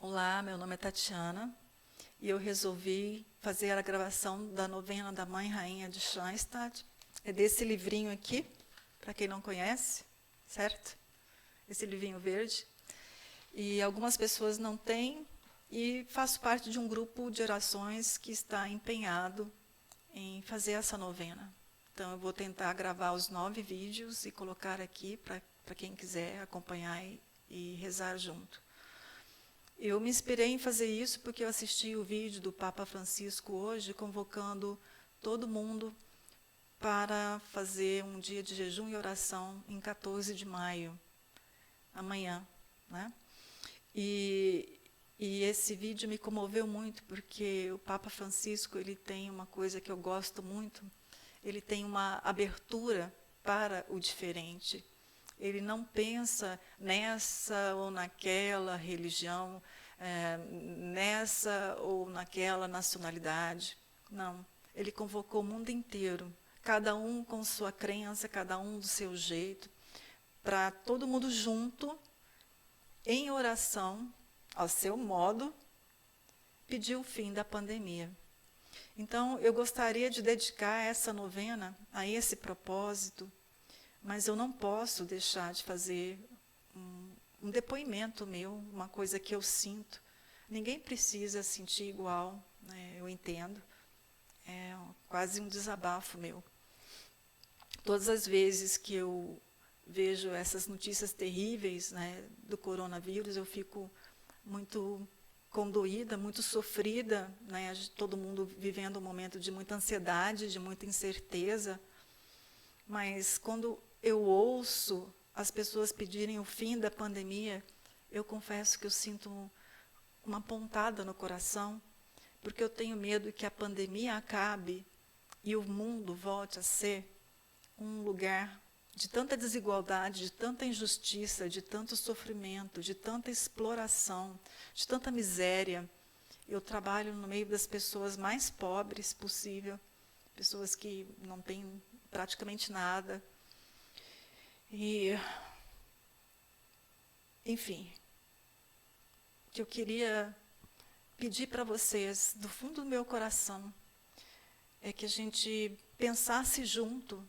Olá, meu nome é Tatiana e eu resolvi fazer a gravação da novena da Mãe Rainha de Schoenstatt. É desse livrinho aqui, para quem não conhece, certo? Esse livrinho verde. E algumas pessoas não têm, e faço parte de um grupo de orações que está empenhado em fazer essa novena. Então, eu vou tentar gravar os 9 vídeos e colocar aqui para quem quiser acompanhar e rezar junto. Eu me inspirei em fazer isso porque eu assisti o vídeo do Papa Francisco hoje, convocando todo mundo para fazer um dia de jejum e oração em 14 de maio, amanhã, né? E esse vídeo me comoveu muito, porque o Papa Francisco, ele tem uma coisa que eu gosto muito, ele tem uma abertura para o diferente. Ele não pensa nessa ou naquela religião, nessa ou naquela nacionalidade. Não, ele convocou o mundo inteiro, cada um com sua crença, cada um do seu jeito, para todo mundo junto, em oração, ao seu modo, pedir o fim da pandemia. Então, eu gostaria de dedicar essa novena a esse propósito, mas eu não posso deixar de fazer um depoimento meu, uma coisa que eu sinto. Ninguém precisa sentir igual, né, eu entendo. É quase um desabafo meu. Todas as vezes que eu vejo essas notícias terríveis, né, do coronavírus, eu fico muito condoída, muito sofrida, né, todo mundo vivendo um momento de muita ansiedade, de muita incerteza. Mas quando eu ouço as pessoas pedirem o fim da pandemia, eu confesso que eu sinto uma pontada no coração, porque eu tenho medo que a pandemia acabe e o mundo volte a ser um lugar de tanta desigualdade, de tanta injustiça, de tanto sofrimento, de tanta exploração, de tanta miséria. Eu trabalho no meio das pessoas mais pobres possível, pessoas que não têm praticamente nada. E, enfim, o que eu queria pedir para vocês, do fundo do meu coração, é que a gente pensasse junto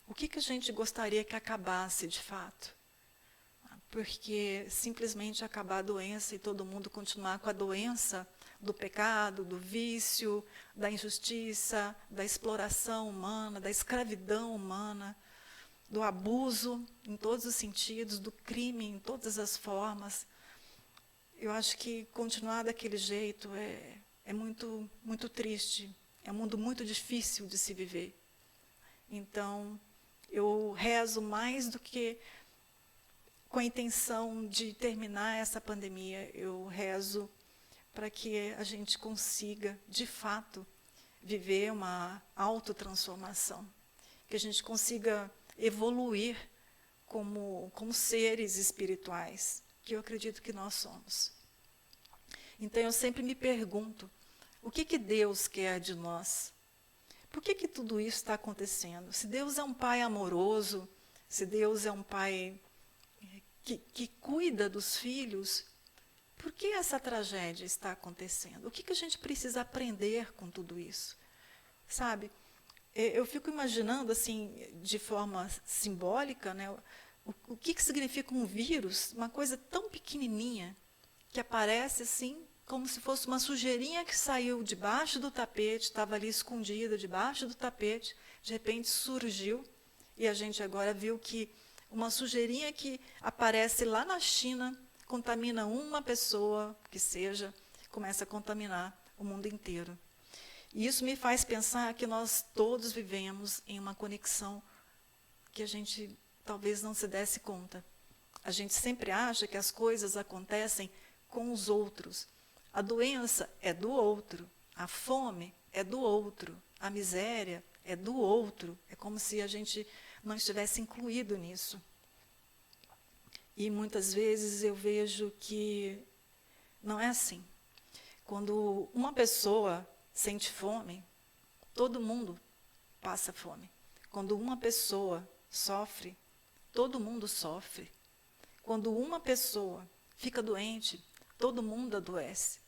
o que a gente gostaria que acabasse de fato. Porque simplesmente acabar a doença e todo mundo continuar com a doença do pecado, do vício, da injustiça, da exploração humana, da escravidão humana, do abuso em todos os sentidos, do crime em todas as formas. Eu acho que continuar daquele jeito é muito, muito triste. É um mundo muito difícil de se viver. Então, eu rezo mais do que com a intenção de terminar essa pandemia. Eu rezo para que a gente consiga, de fato, viver uma autotransformação. Que a gente consiga evoluir como seres espirituais, que eu acredito que nós somos. Então, eu sempre me pergunto, o que Deus quer de nós? Por que tudo isso está acontecendo? Se Deus é um Pai amoroso, se Deus é um Pai que cuida dos filhos, por que essa tragédia está acontecendo? O que a gente precisa aprender com tudo isso? Sabe, eu fico imaginando, assim, de forma simbólica, né, o que significa um vírus, uma coisa tão pequenininha, que aparece assim, como se fosse uma sujeirinha que saiu debaixo do tapete, estava ali escondida debaixo do tapete, de repente surgiu, e a gente agora viu que uma sujeirinha que aparece lá na China, contamina uma pessoa, que seja, começa a contaminar o mundo inteiro. E isso me faz pensar que nós todos vivemos em uma conexão que a gente talvez não se desse conta. A gente sempre acha que as coisas acontecem com os outros. A doença é do outro, a fome é do outro, a miséria é do outro. É como se a gente não estivesse incluído nisso. E muitas vezes eu vejo que não é assim. Quando uma pessoa sente fome, todo mundo passa fome. Quando uma pessoa sofre, todo mundo sofre. Quando uma pessoa fica doente, todo mundo adoece.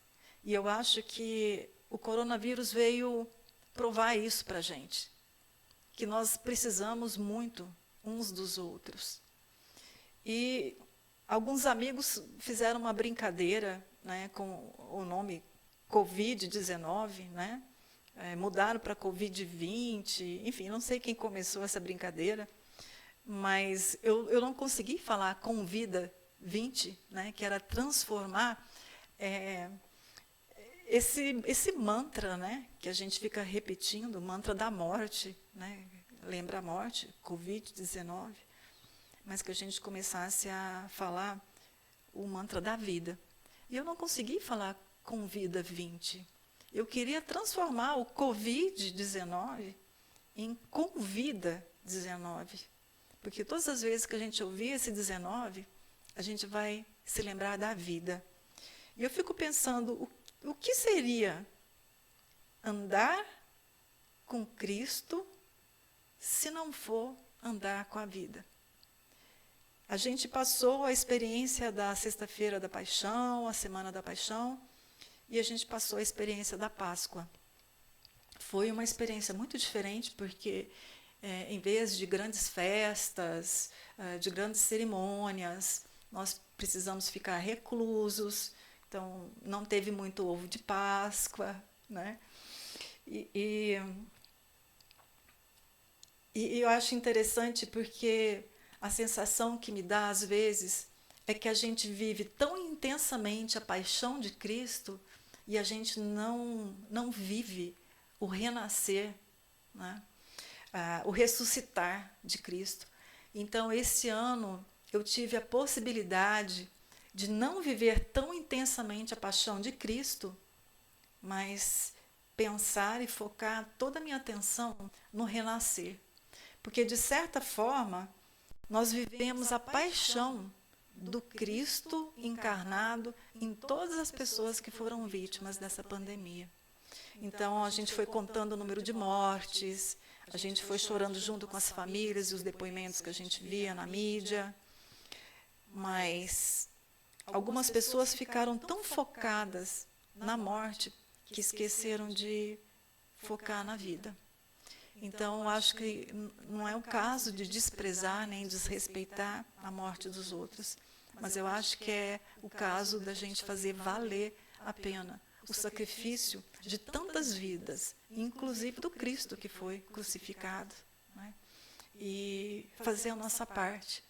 E eu acho que o coronavírus veio provar isso para a gente, que nós precisamos muito uns dos outros. E alguns amigos fizeram uma brincadeira, né, com o nome Covid-19, né? Mudaram para Covid-20, enfim, não sei quem começou essa brincadeira, mas eu não consegui falar Convida 20, né, que era transformar esse mantra, né, que a gente fica repetindo, o mantra da morte, né, lembra a morte, Covid-19, mas que a gente começasse a falar o mantra da vida. E eu não consegui falar Convida 20. Eu queria transformar o Covid-19 em Convida 19. Porque todas as vezes que a gente ouvir esse 19, a gente vai se lembrar da vida. E eu fico pensando, o que seria andar com Cristo se não for andar com a vida? A gente passou a experiência da Sexta-feira da Paixão, a Semana da Paixão, e a gente passou a experiência da Páscoa. Foi uma experiência muito diferente, porque em vez de grandes festas, de grandes cerimônias, nós precisamos ficar reclusos, então não teve muito ovo de Páscoa, né? E eu acho interessante porque a sensação que me dá às vezes é que a gente vive tão intensamente a paixão de Cristo e a gente não vive o renascer, né? O ressuscitar de Cristo. Então, esse ano, eu tive a possibilidade de não viver tão intensamente a paixão de Cristo, mas pensar e focar toda a minha atenção no renascer. Porque, de certa forma, nós vivemos a paixão do Cristo encarnado em todas as pessoas que foram vítimas dessa pandemia. Então, a gente foi contando o número de mortes, a gente foi chorando junto com as famílias e os depoimentos que a gente via na mídia, mas algumas pessoas ficaram tão focadas na morte que esqueceram de focar na vida. Então, acho que não é o caso de desprezar nem desrespeitar a morte dos outros, mas eu acho que é o caso da gente fazer valer a pena o sacrifício de tantas vidas, inclusive do Cristo que foi crucificado, né? E fazer a nossa parte.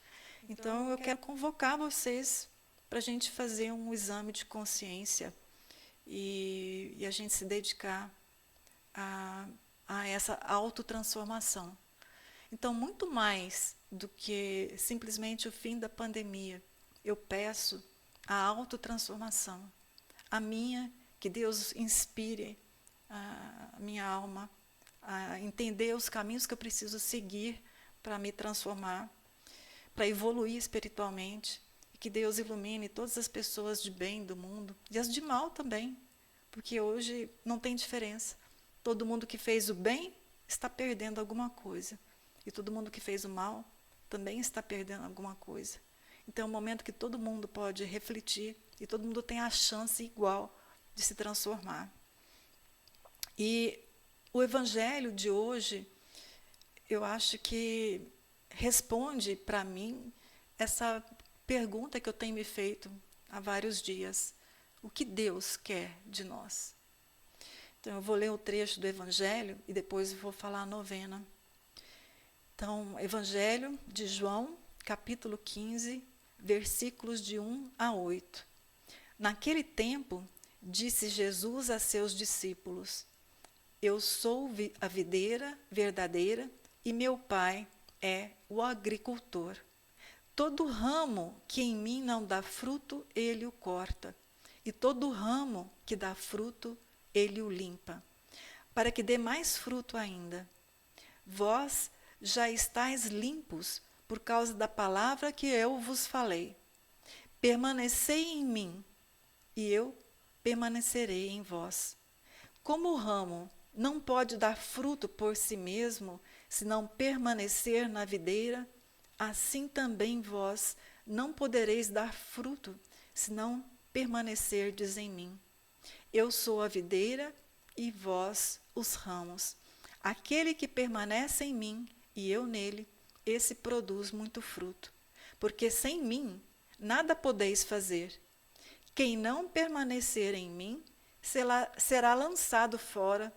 Então, eu quero convocar vocês para a gente fazer um exame de consciência e a gente se dedicar a essa autotransformação. Então, muito mais do que simplesmente o fim da pandemia, eu peço a autotransformação, a minha, que Deus inspire a minha alma a entender os caminhos que eu preciso seguir para me transformar, para evoluir espiritualmente, e que Deus ilumine todas as pessoas de bem do mundo, e as de mal também, porque hoje não tem diferença. Todo mundo que fez o bem está perdendo alguma coisa, e todo mundo que fez o mal também está perdendo alguma coisa. Então é um momento que todo mundo pode refletir, e todo mundo tem a chance igual de se transformar. E o Evangelho de hoje, eu acho que responde para mim essa pergunta que eu tenho me feito há vários dias. O que Deus quer de nós? Então, eu vou ler o trecho do Evangelho e depois vou falar a novena. Então, Evangelho de João, capítulo 15, versículos de 1 a 8. Naquele tempo, disse Jesus a seus discípulos: Eu sou a videira verdadeira e meu Pai é o agricultor. Todo ramo que em mim não dá fruto, ele o corta, e todo ramo que dá fruto, ele o limpa, para que dê mais fruto ainda. Vós já estáis limpos por causa da palavra que eu vos falei. Permanecei em mim, e eu permanecerei em vós. Como o ramo não pode dar fruto por si mesmo, se não permanecer na videira, assim também vós não podereis dar fruto, se não permanecerdes em mim. Eu sou a videira e vós os ramos. Aquele que permanece em mim e eu nele, esse produz muito fruto. Porque sem mim nada podeis fazer. Quem não permanecer em mim será lançado fora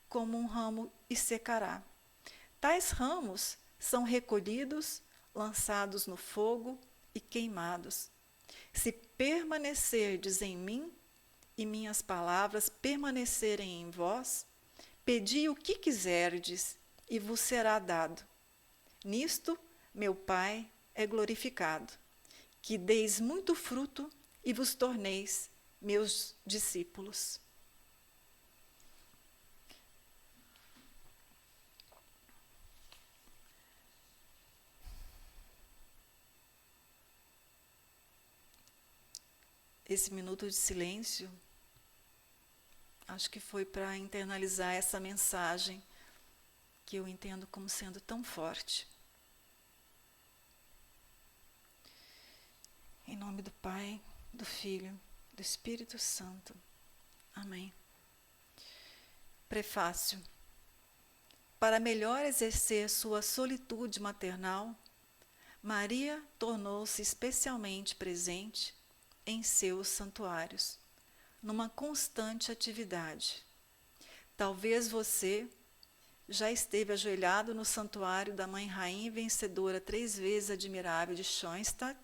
como um ramo e secará. Tais ramos são recolhidos, lançados no fogo e queimados. Se permanecerdes em mim e minhas palavras permanecerem em vós, pedi o que quiserdes e vos será dado. Nisto meu Pai é glorificado, que deis muito fruto e vos torneis meus discípulos. Esse minuto de silêncio, acho que foi para internalizar essa mensagem que eu entendo como sendo tão forte. Em nome do Pai, do Filho, do Espírito Santo. Amém. Prefácio. Para melhor exercer sua solitude maternal, Maria tornou-se especialmente presente em seus santuários, numa constante atividade. Talvez você já esteve ajoelhado no santuário da Mãe Rainha Vencedora 3 vezes admirável de Schoenstatt,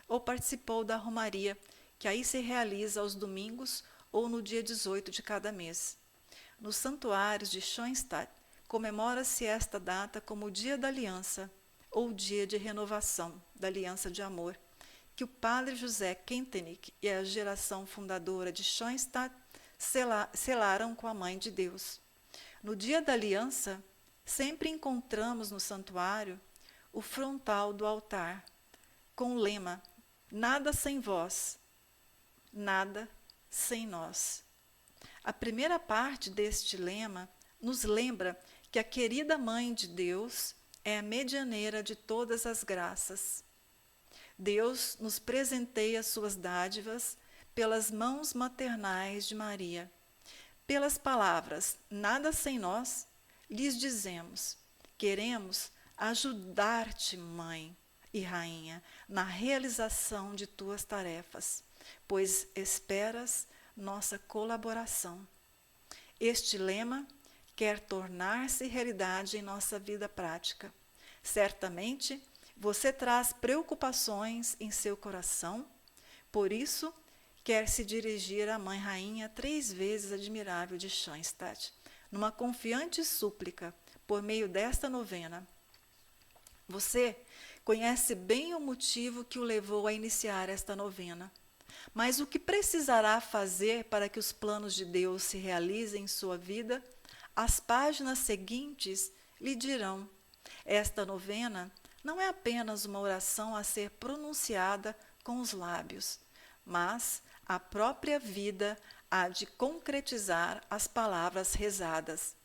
ou participou da romaria, que aí se realiza aos domingos ou no dia 18 de cada mês. Nos santuários de Schoenstatt, comemora-se esta data como o Dia da Aliança, ou Dia de Renovação da Aliança de Amor, que o padre José Kentenich e a geração fundadora de Schoenstatt selaram com a Mãe de Deus. No Dia da Aliança, sempre encontramos no santuário o frontal do altar, com o lema: nada sem vós, nada sem nós. A primeira parte deste lema nos lembra que a querida Mãe de Deus é a medianeira de todas as graças. Deus nos presenteia suas dádivas pelas mãos maternais de Maria. Pelas palavras nada sem nós, lhes dizemos: queremos ajudar-te, Mãe e Rainha, na realização de tuas tarefas, pois esperas nossa colaboração. Este lema quer tornar-se realidade em nossa vida prática. Certamente, você traz preocupações em seu coração, por isso, quer se dirigir à Mãe Rainha 3 vezes admirável de Schoenstatt, numa confiante súplica, por meio desta novena. Você conhece bem o motivo que o levou a iniciar esta novena, mas o que precisará fazer para que os planos de Deus se realizem em sua vida, as páginas seguintes lhe dirão. Esta novena não é apenas uma oração a ser pronunciada com os lábios, mas a própria vida há de concretizar as palavras rezadas.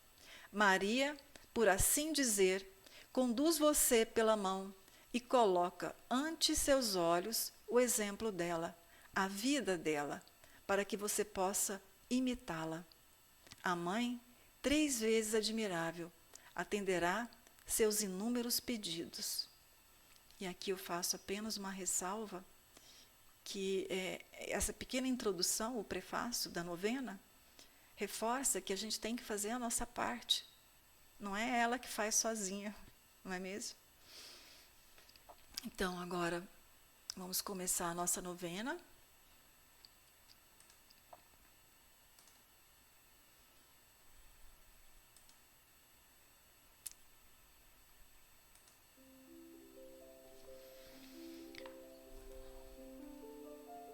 Maria, por assim dizer, conduz você pela mão e coloca ante seus olhos o exemplo dela, a vida dela, para que você possa imitá-la. A Mãe, 3 vezes admirável, atenderá seus inúmeros pedidos. E aqui eu faço apenas uma ressalva, que essa pequena introdução, o prefácio da novena, reforça que a gente tem que fazer a nossa parte. Não é ela que faz sozinha, não é mesmo? Então, agora, vamos começar a nossa novena.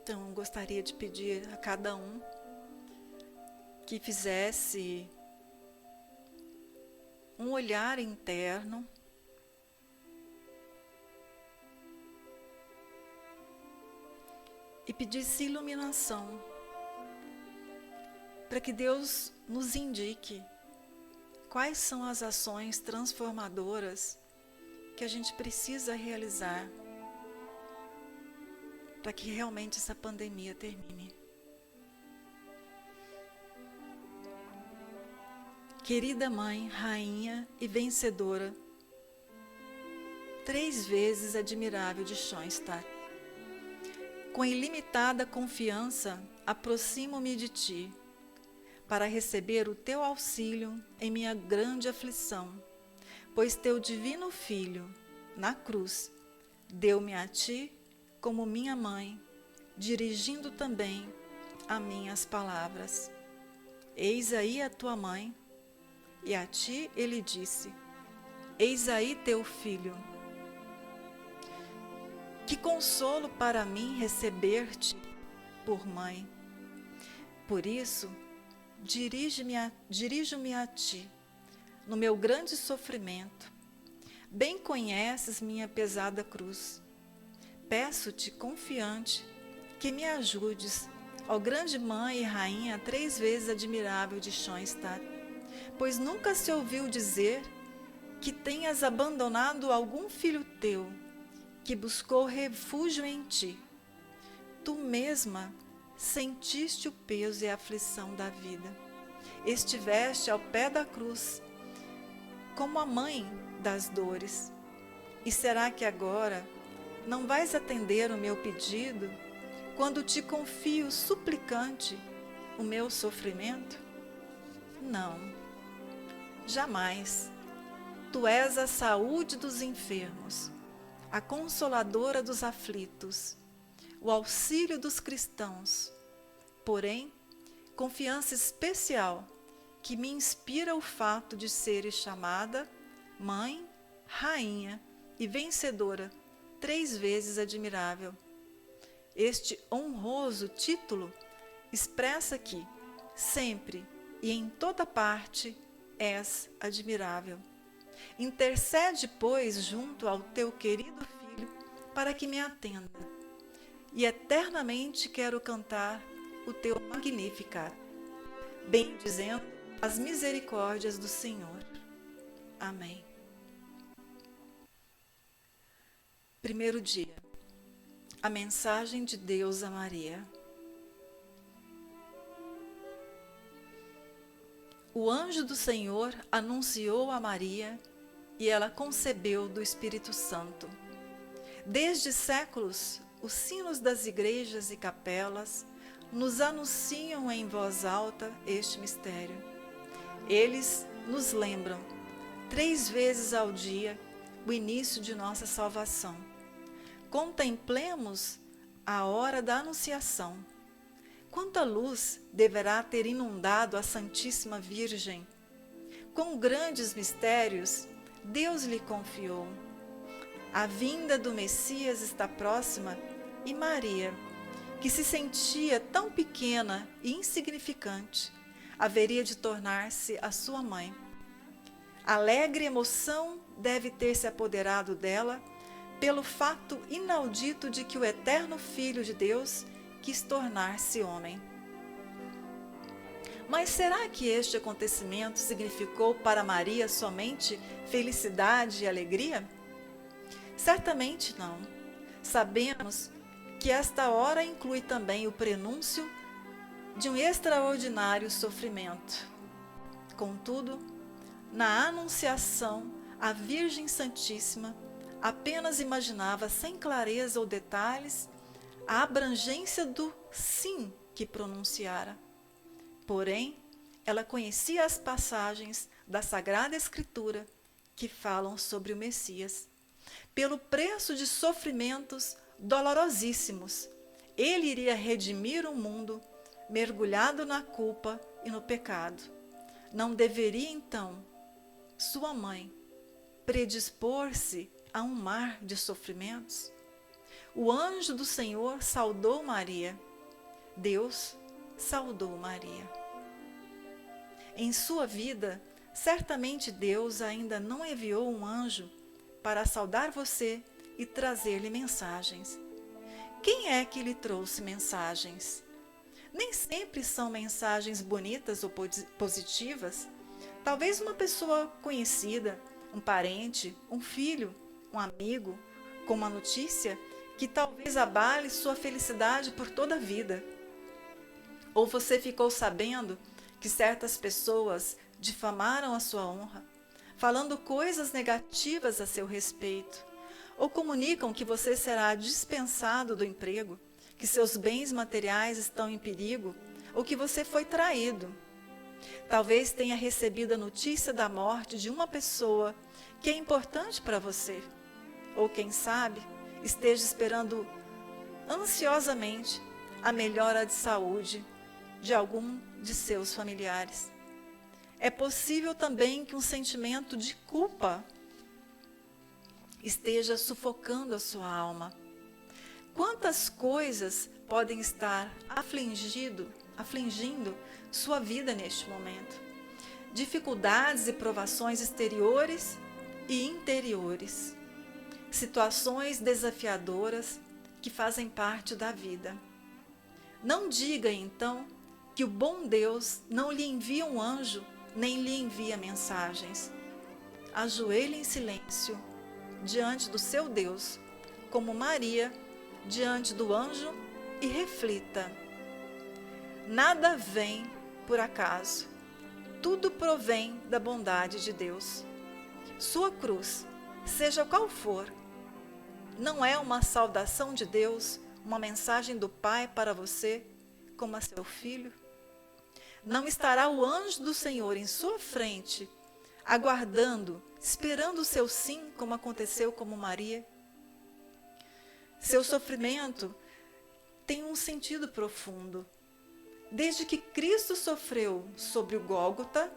Então, gostaria de pedir a cada um que fizesse um olhar interno e pedisse iluminação para que Deus nos indique quais são as ações transformadoras que a gente precisa realizar para que realmente essa pandemia termine. querida mãe, rainha e vencedora, 3 vezes admirável de Schoenstatt. Com ilimitada confiança, aproximo-me de ti, para receber o teu auxílio em minha grande aflição, pois teu divino Filho, na cruz, deu-me a ti como minha mãe, dirigindo também a minhas palavras. Eis aí a tua mãe, e a ti ele disse, eis aí teu filho. Que consolo para mim receber-te por mãe. Por isso, dirijo-me a ti, no meu grande sofrimento. Bem conheces minha pesada cruz. Peço-te, confiante, que me ajudes, ó grande mãe e rainha 3 vezes admirável de Schoenstatt, pois nunca se ouviu dizer que tenhas abandonado algum filho teu, que buscou refúgio em ti. Tu mesma sentiste o peso e a aflição da vida. Estiveste ao pé da cruz, como a mãe das dores. E será que agora não vais atender o meu pedido, quando te confio suplicante o meu sofrimento? Não, jamais. Tu és a saúde dos enfermos, a consoladora dos aflitos, o auxílio dos cristãos. Porém, confiança especial que me inspira o fato de seres chamada mãe, rainha e vencedora 3 vezes admirável. Este honroso título expressa que, sempre e em toda parte, és admirável. Intercede, pois, junto ao teu querido Filho, para que me atenda. E eternamente quero cantar o teu Magnificat, bendizendo as misericórdias do Senhor. Amém. Primeiro dia. A mensagem de Deus a Maria. O anjo do Senhor anunciou a Maria e ela concebeu do Espírito Santo. Desde séculos, os sinos das igrejas e capelas nos anunciam em voz alta este mistério. Eles nos lembram, 3 vezes ao dia, o início de nossa salvação. Contemplemos a hora da anunciação. Quanta luz deverá ter inundado a Santíssima Virgem? Quão grandes mistérios Deus lhe confiou. A vinda do Messias está próxima e Maria, que se sentia tão pequena e insignificante, haveria de tornar-se a sua mãe. Alegre emoção deve ter se apoderado dela pelo fato inaudito de que o eterno Filho de Deus quis tornar-se homem. Mas será que este acontecimento significou para Maria somente felicidade e alegria? Certamente não. Sabemos que esta hora inclui também o prenúncio de um extraordinário sofrimento. Contudo, na Anunciação, a Virgem Santíssima apenas imaginava sem clareza ou detalhes a abrangência do sim que pronunciara. Porém, ela conhecia as passagens da Sagrada Escritura que falam sobre o Messias. Pelo preço de sofrimentos dolorosíssimos, ele iria redimir o mundo mergulhado na culpa e no pecado. Não deveria, então, sua mãe predispor-se a um mar de sofrimentos? O anjo do Senhor saudou Maria. Deus saudou Maria. Em sua vida, certamente Deus ainda não enviou um anjo para saudar você e trazer-lhe mensagens. Quem é que lhe trouxe mensagens? Nem sempre são mensagens bonitas ou positivas. Talvez uma pessoa conhecida, um parente, um filho, um amigo, com uma notícia que talvez abale sua felicidade por toda a vida. Ou você ficou sabendo que certas pessoas difamaram a sua honra, falando coisas negativas a seu respeito, ou comunicam que você será dispensado do emprego, que seus bens materiais estão em perigo, ou que você foi traído. Talvez tenha recebido a notícia da morte de uma pessoa que é importante para você, ou quem sabe, esteja esperando ansiosamente a melhora de saúde de algum de seus familiares. É possível também que um sentimento de culpa esteja sufocando a sua alma. Quantas coisas podem estar afligindo sua vida neste momento? Dificuldades e provações exteriores e interiores. Situações desafiadoras que fazem parte da vida. Não diga, então, que o bom Deus não lhe envia um anjo, nem lhe envia mensagens. Ajoelhe em silêncio diante do seu Deus, como Maria diante do anjo, e reflita. Nada vem por acaso. Tudo provém da bondade de Deus. Sua cruz, seja qual for, não é uma saudação de Deus, uma mensagem do Pai para você, como a seu filho? Não estará o anjo do Senhor em sua frente, aguardando, esperando o seu sim, como aconteceu com Maria? Seu sofrimento tem um sentido profundo. Desde que Cristo sofreu sobre o Gólgota,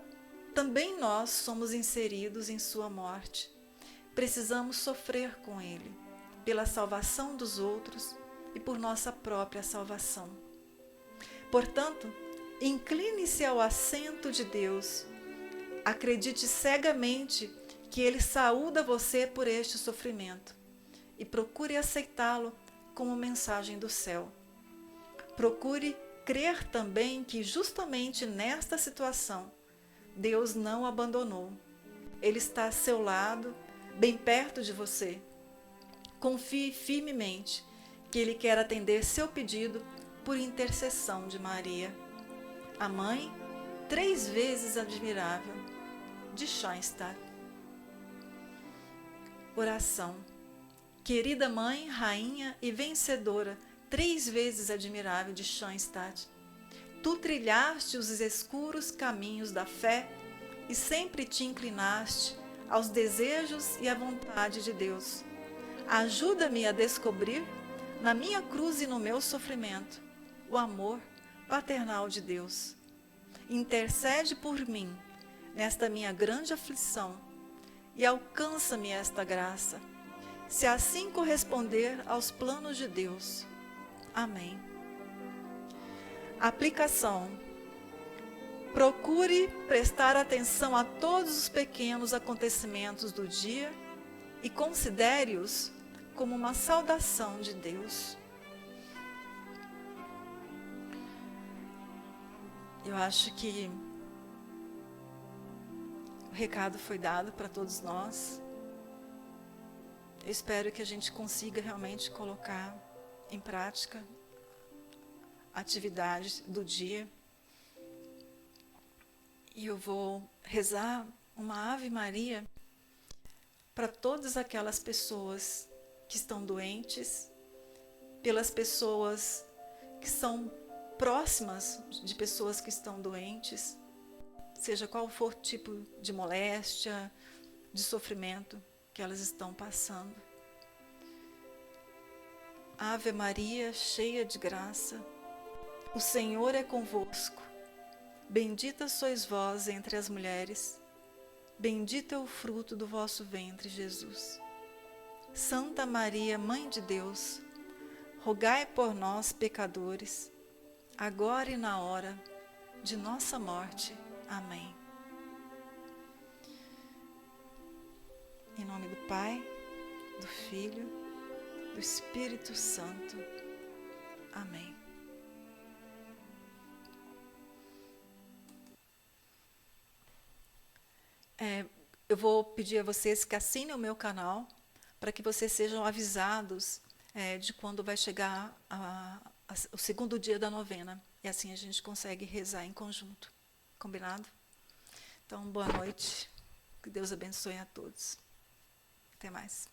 também nós somos inseridos em sua morte. Precisamos sofrer com Ele, pela salvação dos outros e por nossa própria salvação. Portanto, incline-se ao assento de Deus. Acredite cegamente que Ele saúda você por este sofrimento e procure aceitá-lo como mensagem do céu. Procure crer também que justamente nesta situação, Deus não o abandonou. Ele está a seu lado, bem perto de você. Confie firmemente que Ele quer atender seu pedido por intercessão de Maria, a mãe 3 vezes admirável de Schoenstatt. Oração. Querida Mãe, Rainha e Vencedora 3 vezes admirável de Schoenstatt, tu trilhaste os escuros caminhos da fé e sempre te inclinaste aos desejos e à vontade de Deus. Ajuda-me a descobrir, na minha cruz e no meu sofrimento, o amor paternal de Deus. Intercede por mim nesta minha grande aflição e alcança-me esta graça, se assim corresponder aos planos de Deus. Amém. Aplicação. Procure prestar atenção a todos os pequenos acontecimentos do dia e considere-os como uma saudação de Deus. Eu acho que o recado foi dado para todos nós. Eu espero que a gente consiga realmente colocar em prática a atividade do dia. E eu vou rezar uma Ave Maria para todas aquelas pessoas que estão doentes, pelas pessoas que são próximas de pessoas que estão doentes, seja qual for o tipo de moléstia, de sofrimento que elas estão passando. Ave Maria, cheia de graça, o Senhor é convosco. Bendita sois vós entre as mulheres, bendito é o fruto do vosso ventre, Jesus. Santa Maria, Mãe de Deus, rogai por nós, pecadores, agora e na hora de nossa morte. Amém. Em nome do Pai, do Filho, do Espírito Santo. Amém. Eu vou pedir a vocês que assinem o meu canal para que vocês sejam avisados de quando vai chegar o segundo dia da novena. E assim a gente consegue rezar em conjunto. Combinado? Então, boa noite. Que Deus abençoe a todos. Até mais.